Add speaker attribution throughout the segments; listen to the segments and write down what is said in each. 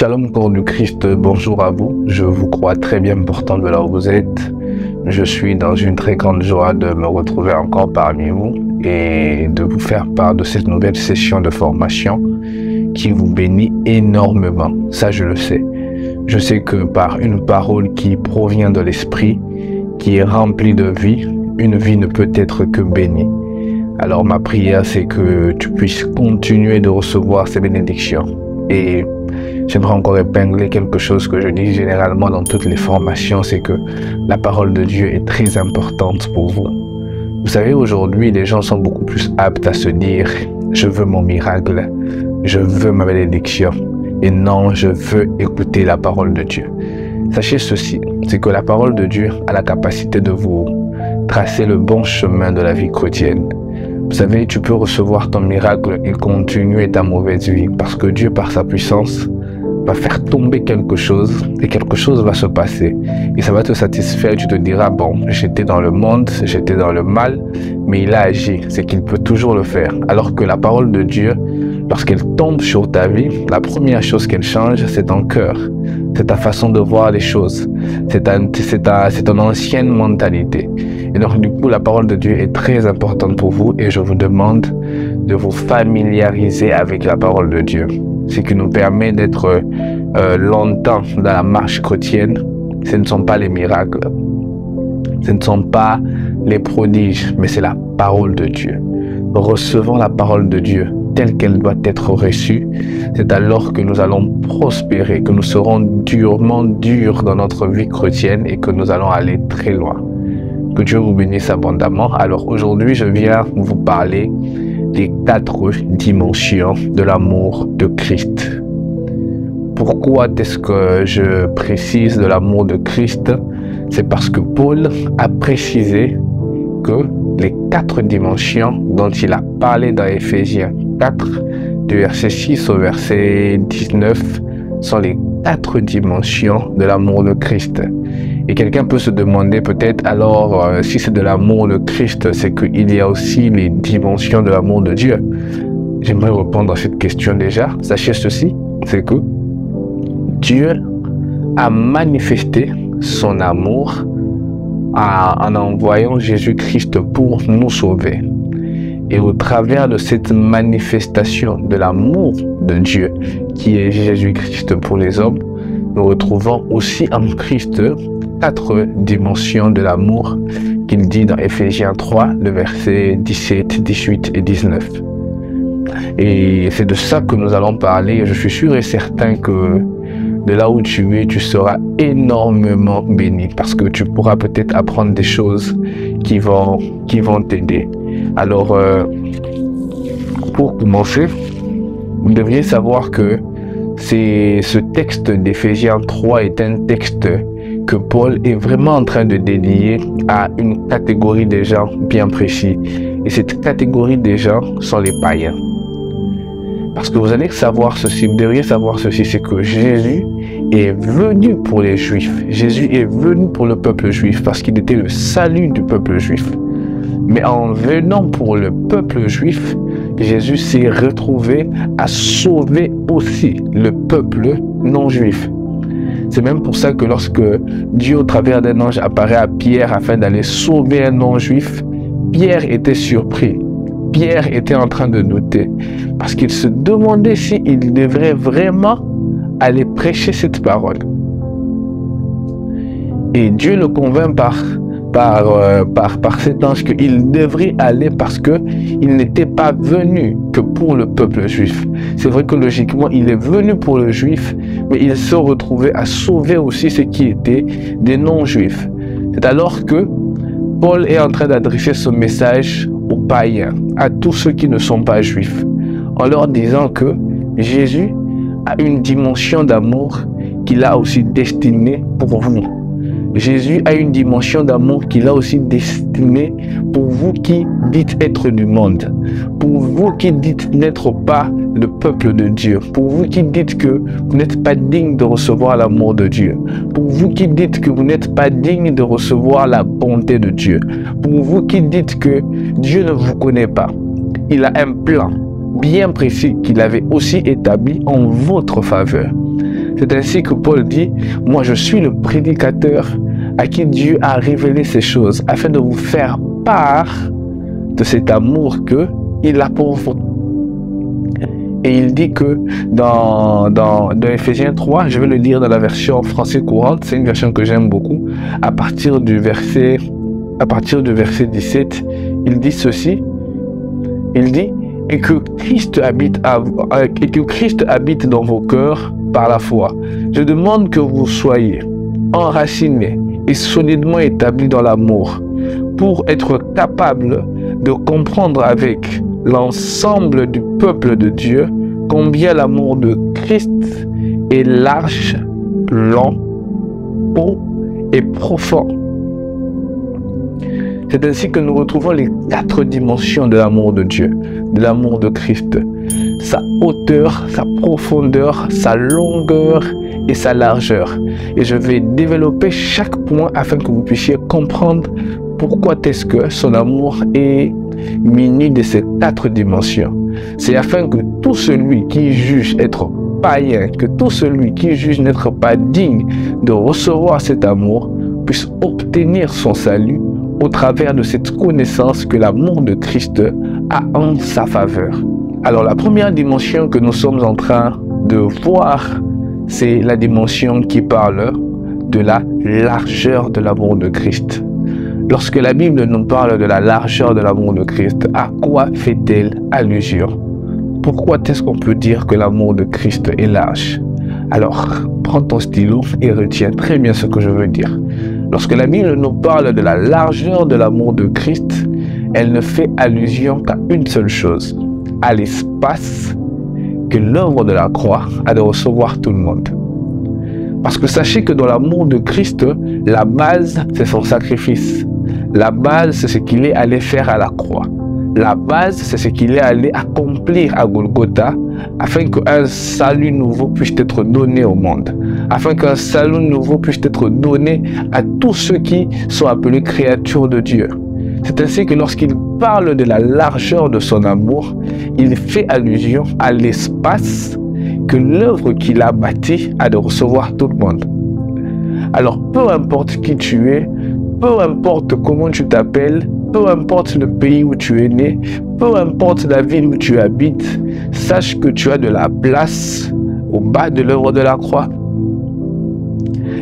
Speaker 1: Shalom corps du Christ, bonjour à vous. Je vous crois très bien portant de là où vous êtes. Je suis dans une très grande joie de me retrouver encore parmi vous et de vous faire part de cette nouvelle session de formation qui vous bénit énormément. Ça, je le sais. Je sais que par une parole qui provient de l'esprit, qui est remplie de vie, une vie ne peut être que bénie. Alors ma prière, c'est que tu puisses continuer de recevoir ces bénédictions. Et j'aimerais encore épingler quelque chose que je dis généralement dans toutes les formations, c'est que la parole de Dieu est très importante pour vous. Vous savez, aujourd'hui, les gens sont beaucoup plus aptes à se dire « Je veux mon miracle, je veux ma bénédiction » et non, je veux écouter la parole de Dieu. Sachez ceci, c'est que la parole de Dieu a la capacité de vous tracer le bon chemin de la vie chrétienne. Vous savez, tu peux recevoir ton miracle et continuer ta mauvaise vie parce que Dieu, par sa puissance, va faire tomber quelque chose et quelque chose va se passer. Et ça va te satisfaire, tu te diras, bon, j'étais dans le monde, j'étais dans le mal, mais il a agi, c'est qu'il peut toujours le faire. Alors que la parole de Dieu, lorsqu'elle tombe sur ta vie, la première chose qu'elle change, c'est ton cœur. C'est ta façon de voir les choses. C'est ton ancienne mentalité. Et donc, du coup, la parole de Dieu est très importante pour vous et je vous demande de vous familiariser avec la parole de Dieu. Ce qui nous permet d'être longtemps dans la marche chrétienne, ce ne sont pas les miracles, ce ne sont pas les prodiges, mais c'est la parole de Dieu. Recevons la parole de Dieu telle qu'elle doit être reçue, c'est alors que nous allons prospérer, que nous serons durement durs dans notre vie chrétienne et que nous allons aller très loin. Que Dieu vous bénisse abondamment. Alors aujourd'hui, je viens vous parler des 4 dimensions de l'amour de Christ. Pourquoi est-ce que je précise de l'amour de Christ? C'est parce que Paul a précisé que les 4 dimensions dont il a parlé dans Éphésiens 4, du verset 6 au verset 19, sont les 4 dimensions de l'amour de Christ. Et quelqu'un peut se demander peut-être alors, si c'est de l'amour de Christ, c'est qu'il y a aussi les dimensions de l'amour de Dieu. J'aimerais répondre à cette question déjà. Sachez ceci, c'est que Dieu a manifesté son amour en envoyant Jésus-Christ pour nous sauver. Et au travers de cette manifestation de l'amour de Dieu, qui est Jésus-Christ pour les hommes, nous retrouvons aussi en Christ 4 dimensions de l'amour qu'il dit dans Éphésiens 3, le verset 17, 18 et 19. Et c'est de ça que nous allons parler. Je suis sûr et certain que de là où tu es, tu seras énormément béni parce que tu pourras peut-être apprendre des choses qui vont t'aider. Alors, pour commencer, vous devriez savoir que ce texte d'Éphésiens 3 est un texte que Paul est vraiment en train de dédier à une catégorie de gens bien précis. Et cette catégorie de gens sont les païens. Parce que vous allez savoir ceci, vous devriez savoir ceci, c'est que Jésus est venu pour les Juifs. Jésus est venu pour le peuple juif parce qu'il était le salut du peuple juif. Mais en venant pour le peuple juif, Jésus s'est retrouvé à sauver aussi le peuple non juif. C'est même pour ça que lorsque Dieu, au travers d'un ange, apparaît à Pierre afin d'aller sauver un non-juif, Pierre était surpris. Pierre était en train de douter parce qu'il se demandait s'il devrait vraiment aller prêcher cette parole. Et Dieu le convainc par cet ange qu'il devrait aller parce qu'il n'était pas venu que pour le peuple juif. C'est vrai que logiquement, il est venu pour le juif, mais il se retrouvait à sauver aussi ceux qui étaient des non-juifs. C'est alors que Paul est en train d'adresser ce message aux païens, à tous ceux qui ne sont pas juifs, en leur disant que Jésus a une dimension d'amour qu'il a aussi destinée pour vous. Jésus a une dimension d'amour qu'il a aussi destinée pour vous qui dites être du monde, pour vous qui dites n'être pas le peuple de Dieu, pour vous qui dites que vous n'êtes pas digne de recevoir l'amour de Dieu, pour vous qui dites que vous n'êtes pas digne de recevoir la bonté de Dieu, pour vous qui dites que Dieu ne vous connaît pas. Il a un plan bien précis qu'il avait aussi établi en votre faveur. C'est ainsi que Paul dit, moi je suis le prédicateur à qui Dieu a révélé ces choses, afin de vous faire part de cet amour qu'il a pour vous. Et il dit que dans Éphésiens 3, je vais le lire dans la version français courante, c'est une version que j'aime beaucoup, à partir du verset 17, il dit ceci, il dit, et que Christ habite dans vos cœurs par la foi. Je demande que vous soyez enracinés et solidement établis dans l'amour, pour être capable de comprendre avec l'ensemble du peuple de Dieu combien l'amour de Christ est large, long, haut et profond. C'est ainsi que nous retrouvons les 4 dimensions de l'amour de Dieu, de l'amour de Christ. Sa hauteur, sa profondeur, sa longueur et sa largeur. Et je vais développer chaque point afin que vous puissiez comprendre pourquoi est-ce que son amour est muni de ces 4 dimensions. C'est afin que tout celui qui juge être païen, que tout celui qui juge n'être pas digne de recevoir cet amour, puisse obtenir son salut au travers de cette connaissance que l'amour de Christ a en sa faveur. Alors la première dimension que nous sommes en train de voir, c'est la dimension qui parle de la largeur de l'amour de Christ. Lorsque la Bible nous parle de la largeur de l'amour de Christ, à quoi fait-elle allusion? Pourquoi est-ce qu'on peut dire que l'amour de Christ est large? Alors, prends ton stylo et retiens très bien ce que je veux dire. Lorsque la Bible nous parle de la largeur de l'amour de Christ, elle ne fait allusion qu'à une seule chose, à l'espace que l'œuvre de la croix a de recevoir tout le monde. Parce que sachez que dans l'amour de Christ, la base, c'est son sacrifice. La base, c'est ce qu'il est allé faire à la croix. La base, c'est ce qu'il est allé accomplir à Golgotha, afin qu'un salut nouveau puisse être donné au monde. Afin qu'un salut nouveau puisse être donné à tous ceux qui sont appelés créatures de Dieu. C'est ainsi que lorsqu'il parle de la largeur de son amour, il fait allusion à l'espace que l'œuvre qu'il a bâtie a de recevoir tout le monde. Alors, peu importe qui tu es, peu importe comment tu t'appelles, peu importe le pays où tu es né, peu importe la ville où tu habites, sache que tu as de la place au bas de l'œuvre de la croix.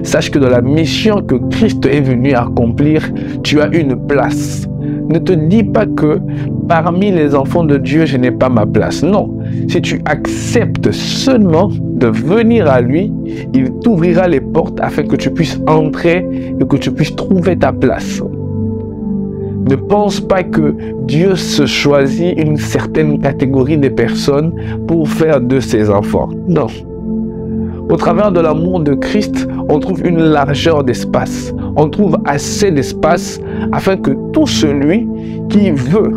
Speaker 1: Sache que dans la mission que Christ est venu accomplir, tu as une place. Ne te dis pas que parmi les enfants de Dieu, je n'ai pas ma place. Non, si tu acceptes seulement de venir à lui, il t'ouvrira les portes afin que tu puisses entrer et que tu puisses trouver ta place. Ne pense pas que Dieu se choisit une certaine catégorie de personnes pour faire de ses enfants. Non. Au travers de l'amour de Christ, on trouve une largeur d'espace. On trouve assez d'espace afin que tout celui qui veut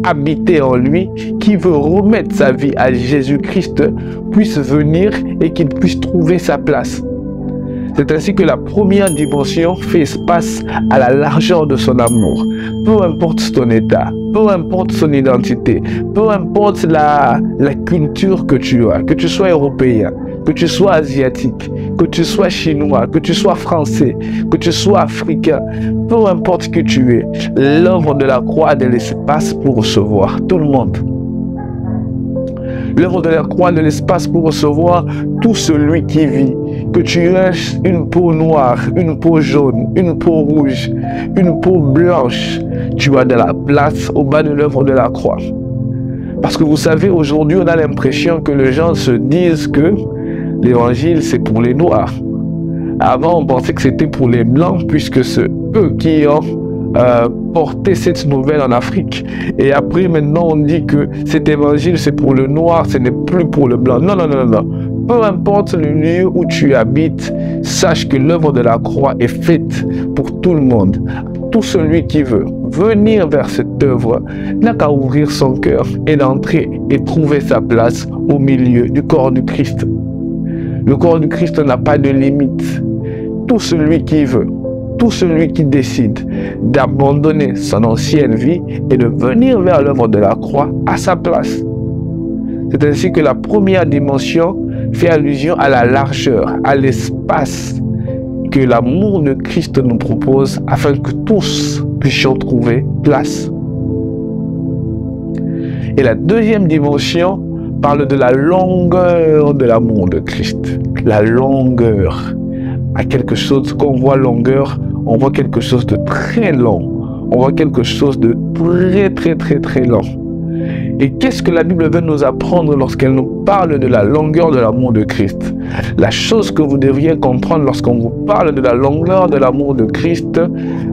Speaker 1: habiter en lui, qui veut remettre sa vie à Jésus-Christ, puisse venir et qu'il puisse trouver sa place. C'est ainsi que la première dimension fait espace à la largeur de son amour. Peu importe ton état, peu importe son identité, peu importe la culture que tu as, que tu sois européen, que tu sois asiatique, que tu sois chinois, que tu sois français, que tu sois africain, peu importe qui tu es, l'œuvre de la croix a de l'espace pour recevoir tout le monde. L'œuvre de la croix de l'espace pour recevoir tout celui qui vit. Que tu aies une peau noire, une peau jaune, une peau rouge, une peau blanche, tu as de la place au bas de l'œuvre de la croix. Parce que vous savez, aujourd'hui, on a l'impression que les gens se disent que l'évangile, c'est pour les noirs. Avant, on pensait que c'était pour les blancs, puisque c'est eux qui ont porté cette nouvelle en Afrique. Et après, maintenant, on dit que cet évangile, c'est pour le noir, ce n'est plus pour le blanc. Non, non, non, non, non. Peu importe le lieu où tu habites, sache que l'œuvre de la croix est faite pour tout le monde. Tout celui qui veut venir vers cette œuvre n'a qu'à ouvrir son cœur et d'entrer et trouver sa place au milieu du corps du Christ. Le corps du Christ n'a pas de limite. Tout celui qui veut, tout celui qui décide d'abandonner son ancienne vie et de venir vers l'œuvre de la croix à sa place. C'est ainsi que la première dimension fait allusion à la largeur, à l'espace que l'amour de Christ nous propose afin que tous puissions trouver place. Et la deuxième dimension parle de la longueur de l'amour de Christ. La longueur. À quelque chose, quand on voit longueur, on voit quelque chose de très long. On voit quelque chose de très long. Et qu'est-ce que la Bible veut nous apprendre lorsqu'elle nous parle de la longueur de l'amour de Christ? La chose que vous devriez comprendre lorsqu'on vous parle de la longueur de l'amour de Christ,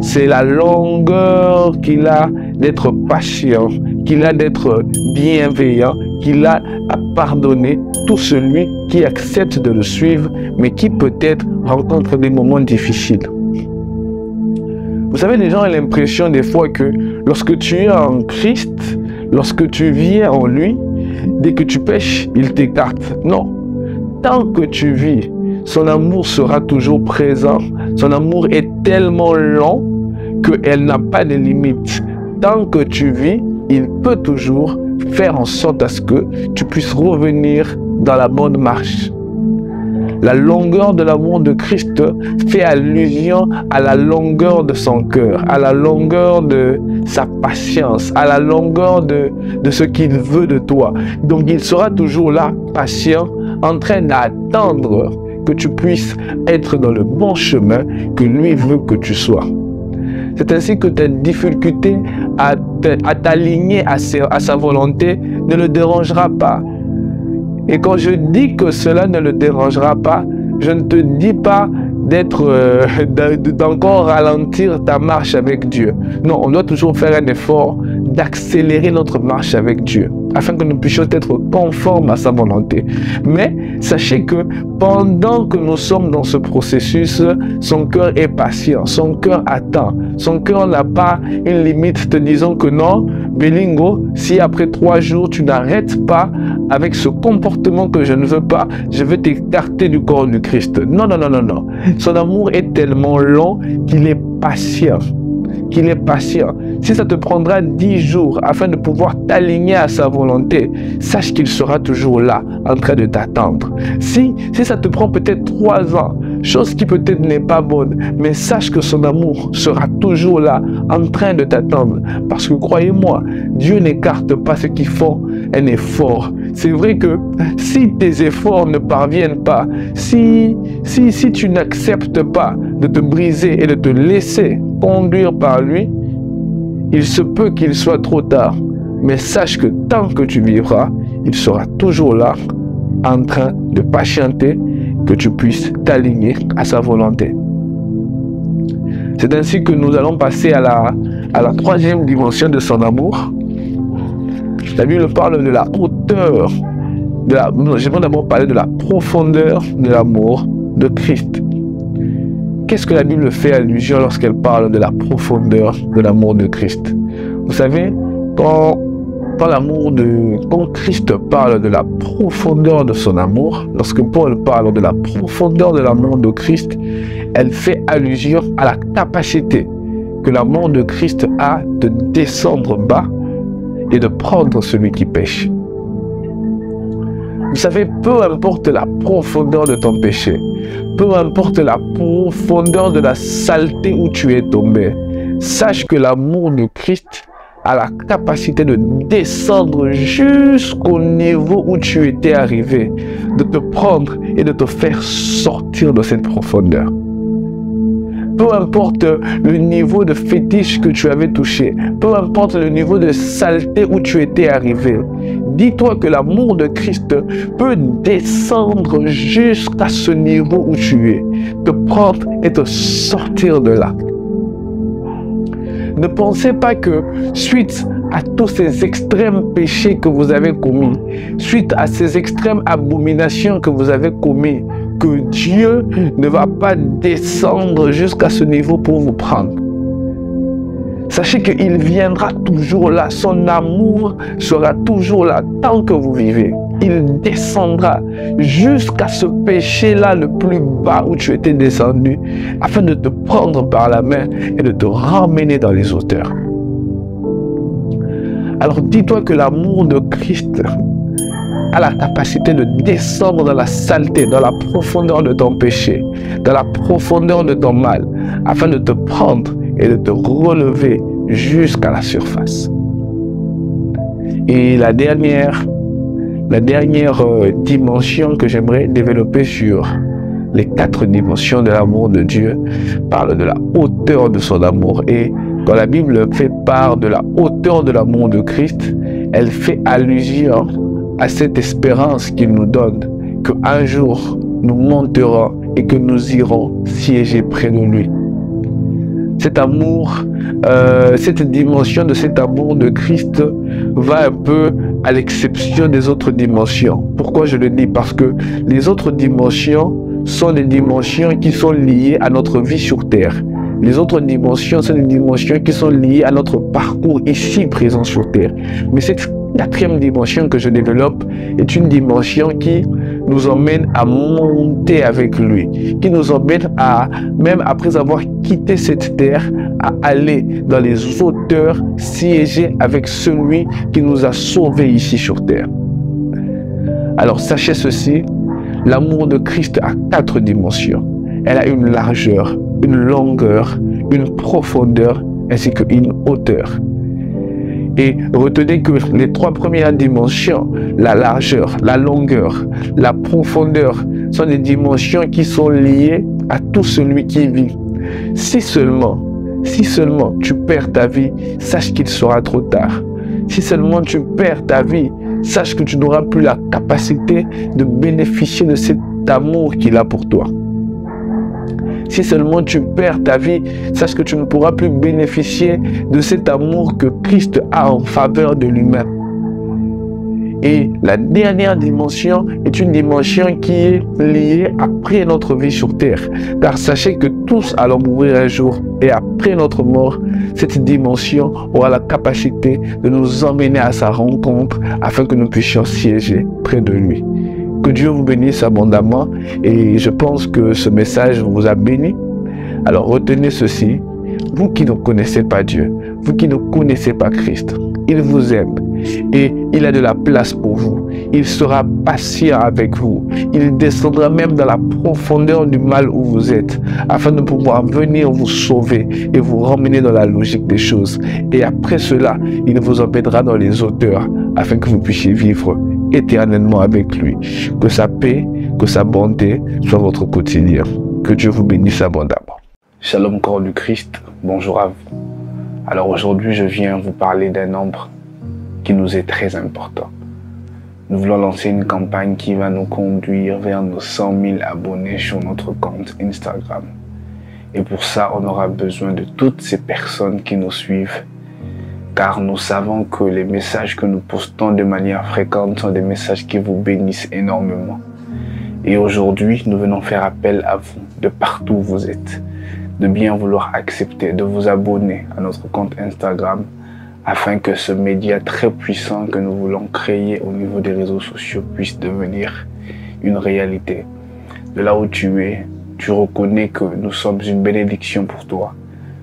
Speaker 1: c'est la longueur qu'il a d'être patient, qu'il a d'être bienveillant, qu'il a à pardonner tout celui qui accepte de le suivre, mais qui peut-être rencontre des moments difficiles. Vous savez, les gens ont l'impression des fois que lorsque tu es en Christ, lorsque tu viens en lui, dès que tu pèches, il t'écarte. Non. Tant que tu vis, son amour sera toujours présent. Son amour est tellement long qu'elle n'a pas de limite. Tant que tu vis, il peut toujours faire en sorte à ce que tu puisses revenir dans la bonne marche. La longueur de l'amour de Christ fait allusion à la longueur de son cœur, à la longueur de sa patience, à la longueur de ce qu'il veut de toi. Donc il sera toujours là, patient, en train d'attendre que tu puisses être dans le bon chemin que lui veut que tu sois. C'est ainsi que ta difficulté à t'aligner à sa volonté ne le dérangera pas. Et quand je dis que cela ne le dérangera pas, je ne te dis pas d'encore ralentir ta marche avec Dieu. Non, on doit toujours faire un effort d'accélérer notre marche avec Dieu, afin que nous puissions être conformes à sa volonté. Mais sachez que pendant que nous sommes dans ce processus, son cœur est patient, son cœur attend, son cœur n'a pas une limite te disant que non, Belingo, si après 3 jours tu n'arrêtes pas avec ce comportement que je ne veux pas, je vais t'écarter du corps du Christ. Non, non, non, non, non. Son amour est tellement long qu'il est patient. Qu'il est patient. Si ça te prendra 10 jours afin de pouvoir t'aligner à sa volonté, sache qu'il sera toujours là, en train de t'attendre. Si ça te prend peut-être 3 ans, chose qui peut-être n'est pas bonne, mais sache que son amour sera toujours là, en train de t'attendre. Parce que croyez-moi, Dieu n'écarte pas ceux qui font un effort. C'est vrai que si tes efforts ne parviennent pas, si tu n'acceptes pas de te briser et de te laisser conduire par lui, il se peut qu'il soit trop tard. Mais sache que tant que tu vivras, il sera toujours là, en train de patienter, que tu puisses t'aligner à sa volonté. C'est ainsi que nous allons passer à la troisième dimension de son amour. La Bible parle de la hauteur, j'aimerais d'abord parler de la profondeur de l'amour de Christ. Qu'est-ce que la Bible fait allusion lorsqu'elle parle de la profondeur de l'amour de Christ? Vous savez, quand Christ parle de la profondeur de son amour, lorsque Paul parle de la profondeur de l'amour de Christ, elle fait allusion à la capacité que l'amour de Christ a de descendre bas et de prendre celui qui pêche. Vous savez, peu importe la profondeur de ton péché, peu importe la profondeur de la saleté où tu es tombé, sache que l'amour de Christ a la capacité de descendre jusqu'au niveau où tu étais arrivé, de te prendre et de te faire sortir de cette profondeur. Peu importe le niveau de fétiche que tu avais touché, peu importe le niveau de saleté où tu étais arrivé, dis-toi que l'amour de Christ peut descendre jusqu'à ce niveau où tu es, te prendre et te sortir de là. Ne pensez pas que suite à tous ces extrêmes péchés que vous avez commis, suite à ces extrêmes abominations que vous avez commis, que Dieu ne va pas descendre jusqu'à ce niveau pour vous prendre. Sachez qu'il viendra toujours là, son amour sera toujours là tant que vous vivez. Il descendra jusqu'à ce péché-là le plus bas où tu étais descendu, afin de te prendre par la main et de te ramener dans les hauteurs. Alors dis-toi que l'amour de Christ a la capacité de descendre dans la saleté, dans la profondeur de ton péché, dans la profondeur de ton mal, afin de te prendre et de te relever jusqu'à la surface. Et la dernière dimension que j'aimerais développer sur les 4 dimensions de l'amour de Dieu parle de la hauteur de son amour. Et quand la Bible fait part de la hauteur de l'amour de Christ, elle fait allusion à cette espérance qu'il nous donne, qu'un jour nous monterons et que nous irons siéger près de lui. Cet amour, cette dimension de cet amour de Christ va un peu à l'exception des autres dimensions. Pourquoi je le dis? Parce que les autres dimensions sont des dimensions qui sont liées à notre vie sur terre. Les autres dimensions sont des dimensions qui sont liées à notre parcours ici présent sur terre. Mais cette 4e dimension que je développe est une dimension qui nous emmène à monter avec lui, qui nous emmène à, même après avoir quitté cette terre, à aller dans les hauteurs, siéger avec celui qui nous a sauvés ici sur terre. Alors sachez ceci, l'amour de Christ a 4 dimensions. Elle a une largeur, une longueur, une profondeur ainsi qu'une hauteur. Et retenez que les 3 premières dimensions, la largeur, la longueur, la profondeur, sont des dimensions qui sont liées à tout celui qui vit. Si seulement tu perds ta vie, sache qu'il sera trop tard. Si seulement tu perds ta vie, sache que tu n'auras plus la capacité de bénéficier de cet amour qu'il a pour toi. Si seulement tu perds ta vie, sache que tu ne pourras plus bénéficier de cet amour que Christ a en faveur de lui-même. Et la dernière dimension est une dimension qui est liée après notre vie sur terre. Car sachez que tous allons mourir un jour. Et après notre mort, cette dimension aura la capacité de nous emmener à sa rencontre afin que nous puissions siéger près de lui. Que Dieu vous bénisse abondamment et je pense que ce message vous a béni. Alors retenez ceci, vous qui ne connaissez pas Dieu, vous qui ne connaissez pas Christ, il vous aime et il a de la place pour vous. Il sera patient avec vous. Il descendra même dans la profondeur du mal où vous êtes afin de pouvoir venir vous sauver et vous ramener dans la logique des choses. Et après cela, il vous emmènera dans les hauteurs afin que vous puissiez vivre éternellement avec lui. Que sa paix, que sa bonté soit votre quotidien. Que Dieu vous bénisse abondamment. Shalom corps du Christ, bonjour à vous. Alors aujourd'hui, je viens vous parler d'un nombre qui nous est très important. Nous voulons lancer une campagne qui va nous conduire vers nos 100 000 abonnés sur notre compte Instagram. Et pour ça, on aura besoin de toutes ces personnes qui nous suivent, car nous savons que les messages que nous postons de manière fréquente sont des messages qui vous bénissent énormément. Et aujourd'hui, nous venons faire appel à vous, de partout où vous êtes, de bien vouloir accepter, de vous abonner à notre compte Instagram, afin que ce média très puissant que nous voulons créer au niveau des réseaux sociaux puisse devenir une réalité. De là où tu es, tu reconnais que nous sommes une bénédiction pour toi.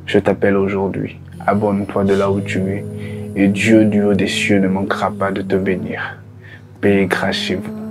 Speaker 1: Je t'appelle aujourd'hui. Abonne-toi de là où tu es et Dieu du haut des cieux ne manquera pas de te bénir. Paix et grâce chez vous.